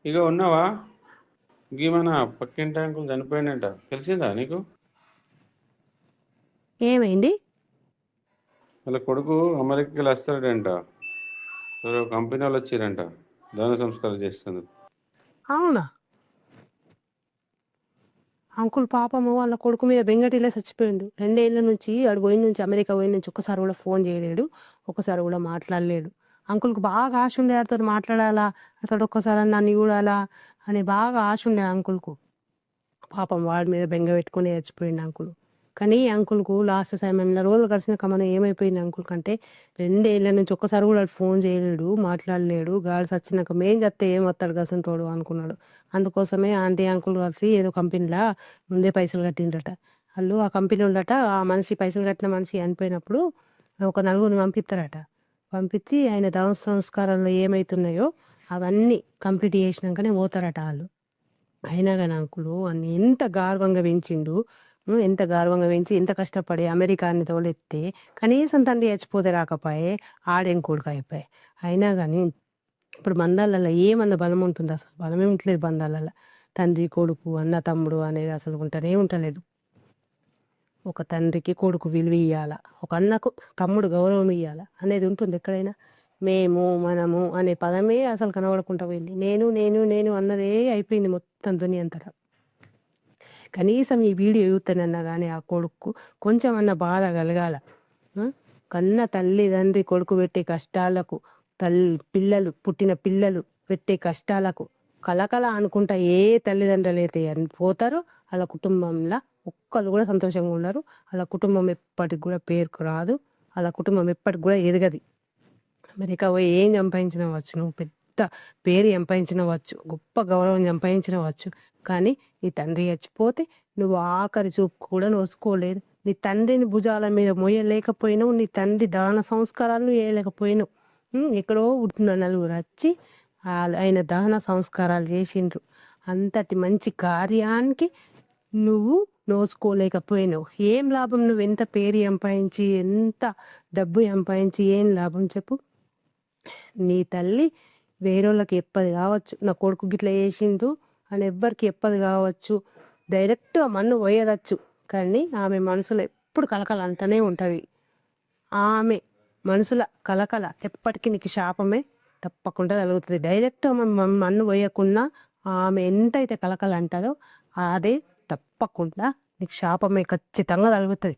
ఇక ఉన్నావా? గీ మన పక్కింటి అంకుల్ చనిపోయిందంట, తెలిసిందా నీకు? ఏమైంది? వాళ్ళ కొడుకు అమెరికాకి వస్తాడంట. ఎవరో కంపెనీ వాళ్ళు వచ్చిరంట దాన సంస్కారం చేస్తుంది. అవునా? అంకుల్ పాపము వాళ్ళ కొడుకు మీద బెంగటిలే చచ్చిపోయిండు. 2 ఏళ్ల నుంచి ఆడు పోయిన నుంచి అమెరికా పోయిన నుంచి ఒక్కసారి కూడా ఫోన్ చేయలేడు. ఒక్కసారి కూడా మాట్లాడలేడు. అంకుల్‌కి బాగా ఆశ ఉండే ఆడితోటి మాట్లాడాలా, అతడు ఒక్కసారన్నా నన్ను చూడాలా అని బాగా ఆశ ఉండే అంకుల్‌కు. పాపం వాడి మీద బెంగ పెట్టుకొని చచ్చిపోయిండు అంకుల్. కానీ అంకుల్‌కు లాస్ట్ సమయంలో రోజులు గడిచినాక మనం ఏమైపోయింది అంకుల్‌కంటే 2 ఏళ్ల నుంచి ఒక్కసారి కూడా ఆడు ఫోన్ చేయలేడు, మాట్లాడలేడు. గాడు సచ్చినాక మేము చస్తే ఏమొత్తాడు గసుంటోడు అనుకున్నాడు. అందుకోసమే ఆంటీ, అంకుల్ కలిసి ఏదో కంపెనీలా ముందే పైసలు కట్టిండ్రట. ఆళ్ళు ఆ కంపెనోళ్ళట ఆ మనిషి పైసలు కట్టిన మనిషి చనిపోయినప్పుడు ఒక నలుగురిని పంపిత్తరట. పంపించి ఆయన దహన సంస్కారాలు ఏమైతున్నాయో అవన్నీ కంప్లీట్ చేసినాకనే పోతారట ఆళ్ళు. అయినా గాని అంకులు వాడిని ఎంత గార్వంగా పెంచిండు. ఎంత గార్వంగా పెంచి, ఎంత కష్టపడి అమెరికాని తోలెత్తే కనీసం తండ్రి చచ్చిపోతే రాకపోయే, ఆడేం కొడుకయిపాయె. అయినా గాని ఇప్పుడు బంధాలలో ఏమన్నా బలం ఉంటుందసలు? బలమే ఉంటలేదు బంధాలలో. తండ్రి, కొడుకు, అన్న, తమ్ముడు అనేది అసలు ఉంటనే ఉంటలేదు. ఒక తండ్రికి కొడుకు విలువ ఇయ్యాల. ఒక అన్నకు తమ్ముడు గౌరవం ఇయ్యాల అనేది ఉంటుంది ఎక్కడైనా. మేము, మనము అనే పదమే అసలు కనబడకుండా పోయింది. నేను, నేను, నేను అన్నదే అయిపోయింది మొత్తం దునియంతట. కనీసం ఈ వీడియో చూత్తేనన్నా గానీ ఆ కొడుక్కు కొంచెమన్నా బాధ కలగాల. ఆ! కన్న తల్లిదండ్రి కొడుకు పెట్టే కష్టాలకు, పిల్లలు పుట్టిన పిల్లలు పెట్టే కష్టాలకు కలకల అనుకుంటా ఏ తల్లిదండ్రులైతే పోతారో ఆళ్ళ కుటుంబంల ఒక్కళ్ళు కూడా సంతోషంగా ఉండరు. ఆళ్ళ కుటుంబం ఎప్పటికి కూడా పేరుకు రాదు. ఆళ్ళ కుటుంబం ఎప్పటికి కూడా ఎదగది. అమెరికా పోయి ఏం సంపాదించినవచ్చు, నువ్వు పెద్ద పేరు సంపాదించినవచ్చు, గొప్ప గౌరవం సంపాదించినవచ్చు. కానీ నీ తండ్రి చచ్చిపోతే నువ్వు ఆఖరి చూపు కూడా నోసుకోలేదు. నీ తండ్రిని భుజాల మీద మోయలేకపోయినావు. నీ తండ్రి దహన సంస్కారాలు చేయలేకపోయినావు. ఎక్కడో పుట్టిన నలుగురొచ్చి ఆయన దహన సంస్కారాలు చేసిండ్రు. అంతటి మంచి కార్యానికి నువ్వు నోసుకోలేకపోయినావు. ఏం లాభం? నువ్వెంత పేరు సంపాదించి, ఎంత డబ్బు సంపాదించి ఏం లాభం చెప్పు? నీ తల్లి వేరోళ్ళకి చెప్పదు కావచ్చు, నా కొడుకు గిట్లా చేసిండు అని ఎవ్వరికి చెప్పదు కావచ్చు. డైరెక్ట్ ఆ మన్ను పోయదచ్చు. కానీ ఆమె మనసులో ఎప్పుడు కలకల అంటనే ఉంటుంది. ఆమె మనసుల కలకల ఎప్పటికీ నీకు శాపమే తప్పకుండా తగులుతుంది. డైరెక్ట్ మన్ను పోయకున్నా ఆమె ఎంతైతే కలకల అంటారో అదే తప్పకుండా నీకు శాపమే ఖచ్చితంగా తగులుతుంది.